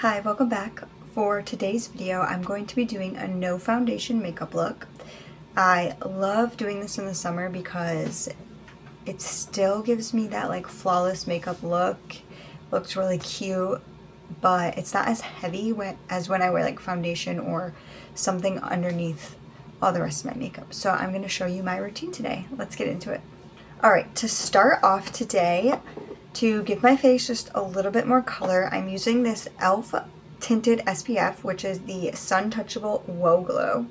Hi, welcome back. For today's video, I'm going to be doing a no foundation makeup look. I love doing this in the summer because it still gives me that like flawless makeup look. Looks really cute, but it's not as heavy as when I wear like foundation or something underneath all the rest of my makeup. So I'm going to show you my routine today. Let's get into it. Alright, to start off today, to give my face just a little bit more color, I'm using this e.l.f. tinted SPF, which is the Sun Touchable Whoa Glow.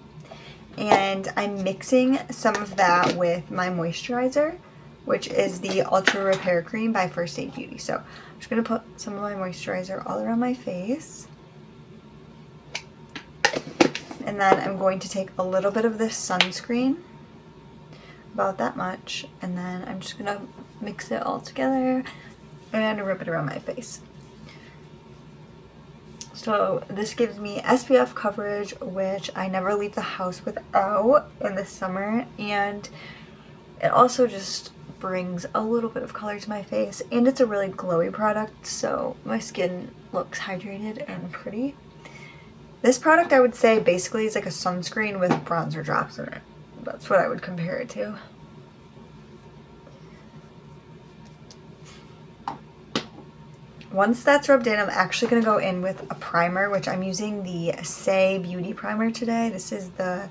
And I'm mixing some of that with my moisturizer, which is the Ultra Repair Cream by First Aid Beauty. So I'm just going to put some of my moisturizer all around my face. And then I'm going to take a little bit of this sunscreen, about that much, and then I'm just going to mix it all together and rub it around my face. So this gives me SPF coverage, which I never leave the house without in the summer, and it also just brings a little bit of color to my face, and it's a really glowy product, so my skin looks hydrated and pretty. This product, I would say, basically is like a sunscreen with bronzer drops in it. That's what I would compare it to. Once that's rubbed in, I'm actually going to go in with a primer, which I'm using the Say Beauty Primer today. This is the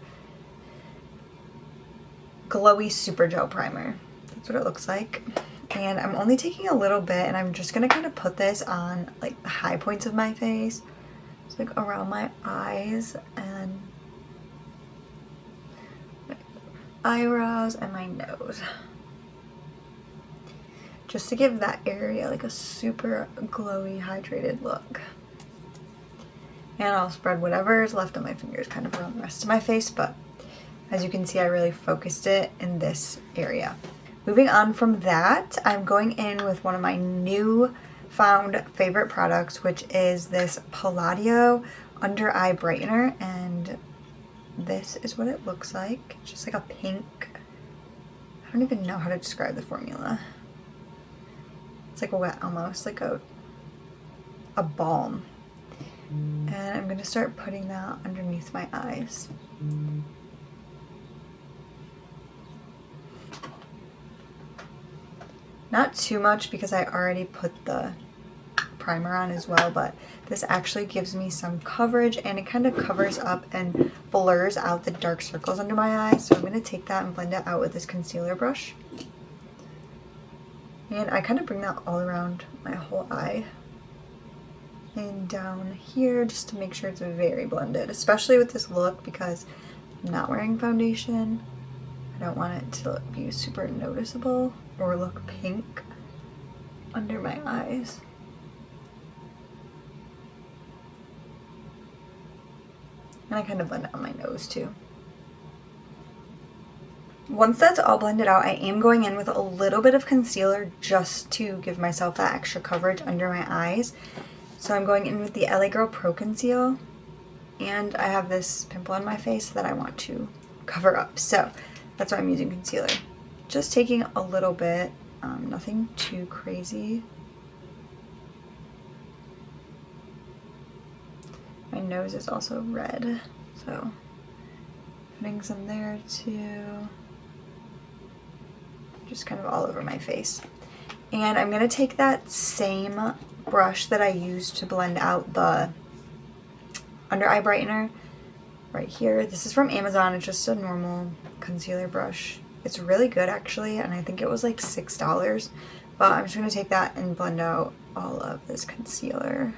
Glowy Super Gel Primer. That's what it looks like. And I'm only taking a little bit, and I'm just going to kind of put this on like the high points of my face. It's like around my eyes and my eyebrows and my nose. Just to give that area like a super glowy, hydrated look. And I'll spread whatever is left on my fingers kind of around the rest of my face, but as you can see, I really focused it in this area. Moving on from that, I'm going in with one of my new found favorite products, which is this Palladio Under Eye Brightener, and this is what it looks like. It's just like a pink, I don't even know how to describe the formula. It's like a wet, almost like a balm. And I'm going to start putting that underneath my eyes. Not too much because I already put the primer on as well, but this actually gives me some coverage, and it kind of covers up and blurs out the dark circles under my eyes. So I'm going to take that and blend it out with this concealer brush. And I kind of bring that all around my whole eye and down here just to make sure it's very blended, especially with this look because I'm not wearing foundation. I don't want it to be super noticeable or look pink under my eyes. And I kind of blend out my nose too. Once that's all blended out, I am going in with a little bit of concealer just to give myself that extra coverage under my eyes. So I'm going in with the LA Girl Pro Conceal, and I have this pimple on my face that I want to cover up. So that's why I'm using concealer. Just taking a little bit, nothing too crazy. My nose is also red, so putting some there too. Just kind of all over my face. And I'm going to take that same brush that I used to blend out the under eye brightener right here. This is from Amazon. It's just a normal concealer brush. It's really good actually, and I think it was like $6. But I'm just going to take that and blend out all of this concealer.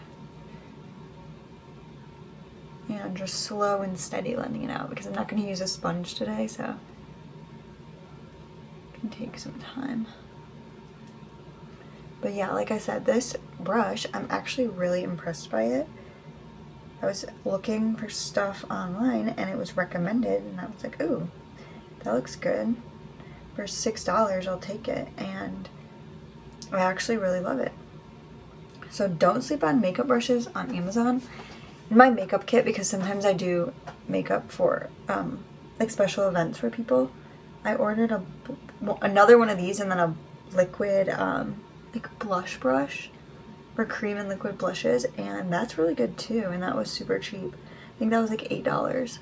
And just slow and steady blending it out because I'm not going to use a sponge today, so it can take some time. But yeah, like I said, this brush, I'm actually really impressed by it. I was looking for stuff online and it was recommended, and I was like, ooh, that looks good. For $6, I'll take it, and I actually really love it. So don't sleep on makeup brushes on Amazon. In my makeup kit, because sometimes I do makeup for like special events for people, I ordered another one of these and then a liquid like blush brush. for cream and liquid blushes, and that's really good too, and that was super cheap. I think that was like $8.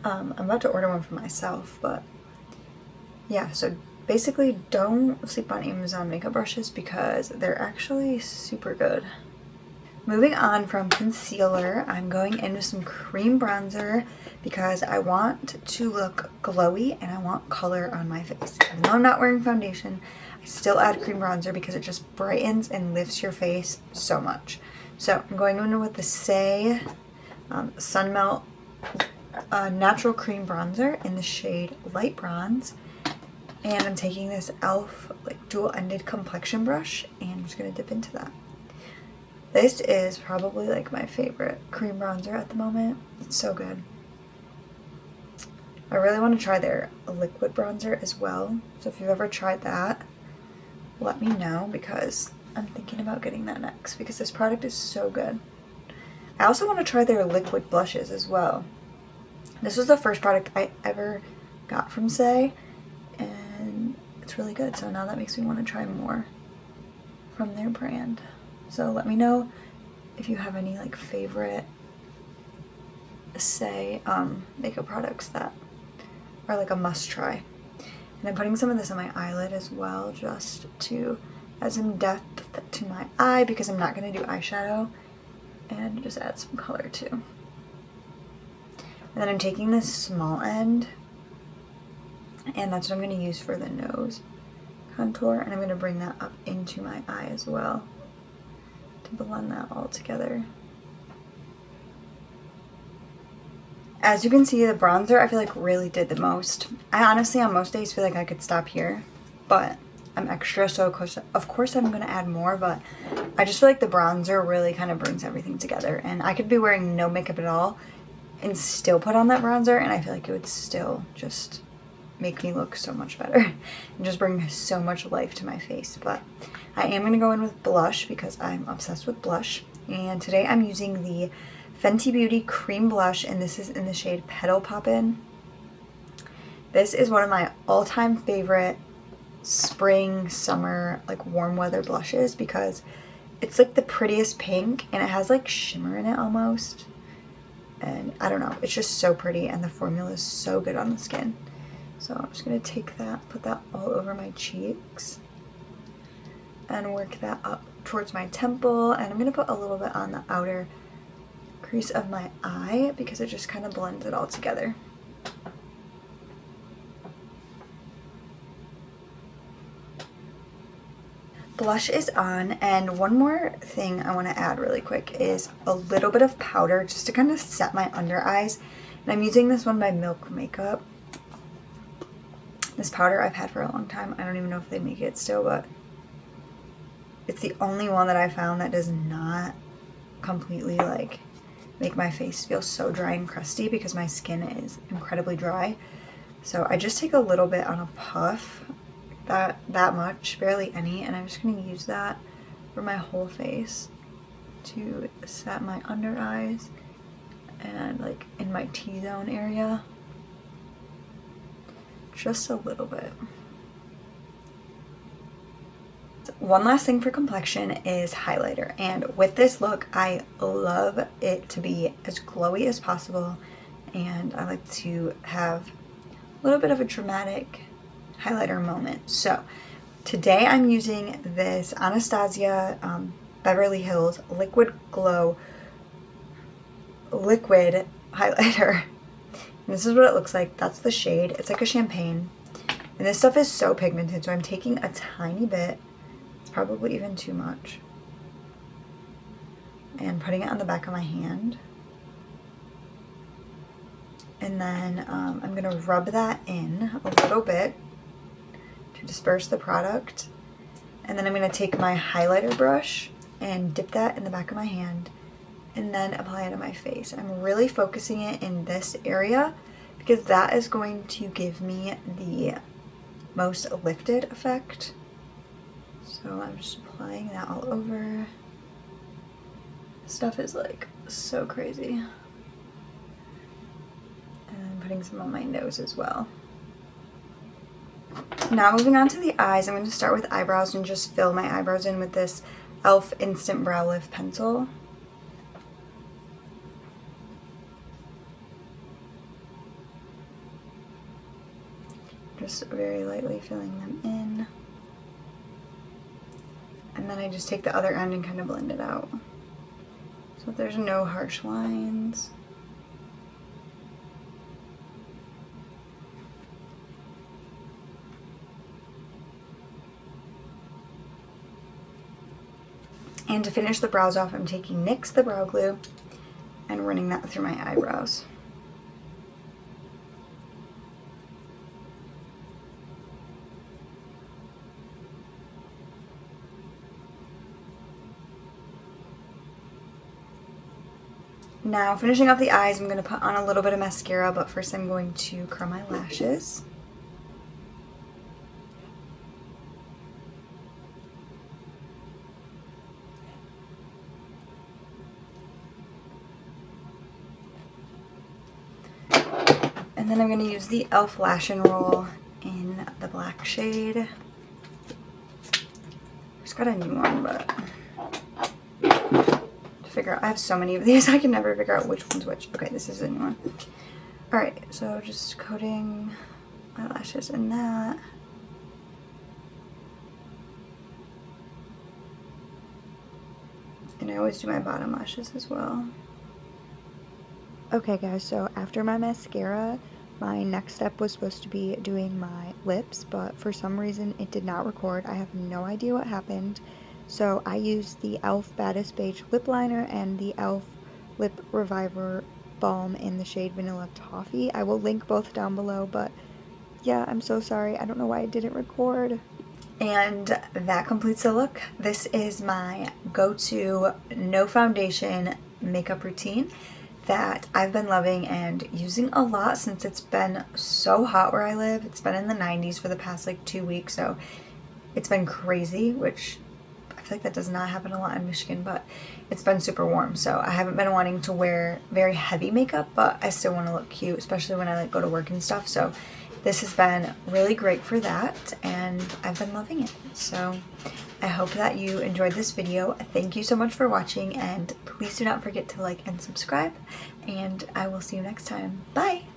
I'm about to order one for myself, but yeah, so basically don't sleep on Amazon makeup brushes because they're actually super good. Moving on from concealer, I'm going in with some cream bronzer because I want to look glowy and I want color on my face. Even though I'm not wearing foundation, I still add cream bronzer because it just brightens and lifts your face so much. So I'm going in with the Say Sun Melt Natural Cream Bronzer in the shade Light Bronze. And I'm taking this e.l.f. like dual-ended complexion brush and I'm just going to dip into that. This is probably like my favorite cream bronzer at the moment. It's so good. I really want to try their liquid bronzer as well. So if you've ever tried that, let me know because I'm thinking about getting that next because this product is so good. I also want to try their liquid blushes as well. This was the first product I ever got from Say and it's really good. So now that makes me want to try more from their brand. So let me know if you have any like favorite Say makeup products that are like a must try. And I'm putting some of this on my eyelid as well just to add some depth to my eye because I'm not going to do eyeshadow and just add some color too. And then I'm taking this small end and that's what I'm going to use for the nose contour and I'm going to bring that up into my eye as well. To blend that all together. As you can see, the bronzer I feel like really did the most. I honestly on most days feel like I could stop here, but I'm extra, so of course I'm going to add more, but I just feel like the bronzer really kind of brings everything together and I could be wearing no makeup at all and still put on that bronzer and I feel like it would still just make me look so much better and just bring so much life to my face. But I am going to go in with blush because I'm obsessed with blush, and today I'm using the Fenty Beauty cream blush and this is in the shade Petal Poppin'. This is one of my all-time favorite spring, summer, like warm weather blushes because it's like the prettiest pink and it has like shimmer in it almost, and I don't know, it's just so pretty and the formula is so good on the skin. So I'm just going to take that, put that all over my cheeks and work that up towards my temple, and I'm going to put a little bit on the outer crease of my eye because it just kind of blends it all together. Blush is on, and one more thing I want to add really quick is a little bit of powder just to kind of set my under eyes, and I'm using this one by Milk Makeup. This powder I've had for a long time. I don't even know if they make it still, but it's the only one that I found that does not completely like make my face feel so dry and crusty because my skin is incredibly dry. So I just take a little bit on a puff, that much, barely any, and I'm just going to use that for my whole face to set my under eyes and like in my T-zone area. Just a little bit. One last thing for complexion is highlighter, and with this look I love it to be as glowy as possible, and I like to have a little bit of a dramatic highlighter moment. So today I'm using this Anastasia Beverly Hills Liquid Glow liquid highlighter. And this is what it looks like. That's the shade. It's like a champagne. And this stuff is so pigmented, so I'm taking a tiny bit. It's probably even too much. And putting it on the back of my hand. And then I'm going to rub that in a little bit to disperse the product. And then I'm going to take my highlighter brush and dip that in the back of my hand and then apply it on my face. I'm really focusing it in this area because that is going to give me the most lifted effect. So I'm just applying that all over. Stuff is like so crazy. And putting some on my nose as well. Now moving on to the eyes, I'm going to start with eyebrows and just fill my eyebrows in with this e.l.f. Instant Brow Lift Pencil. Just very lightly filling them in. And then I just take the other end and kind of blend it out. So there's no harsh lines. And to finish the brows off, I'm taking NYX the brow glue and running that through my eyebrows. Now, finishing off the eyes, I'm going to put on a little bit of mascara, but first I'm going to curl my lashes. And then I'm going to use the e.l.f. Lash and Roll in the black shade. I just got a new one, but to figure out, I have so many of these, I can never figure out which one's which. Okay, this is a new one. Alright, so just coating my lashes in that. And I always do my bottom lashes as well. Okay guys, so after my mascara, my next step was supposed to be doing my lips, but for some reason it did not record. I have no idea what happened. So I used the e.l.f. Baddest Beige Lip Liner and the e.l.f. Lip Reviver Balm in the shade Vanilla Toffee. I will link both down below, but yeah, I'm so sorry. I don't know why it didn't record. And that completes the look. This is my go-to no foundation makeup routine that I've been loving and using a lot since it's been so hot where I live. It's been in the 90s for the past like 2 weeks, so it's been crazy, which I feel like that does not happen a lot in Michigan, but it's been super warm, so I haven't been wanting to wear very heavy makeup, but I still want to look cute, especially when I like go to work and stuff. So this has been really great for that, and I've been loving it. So I hope that you enjoyed this video. Thank you so much for watching, and please do not forget to like and subscribe, and I will see you next time. Bye!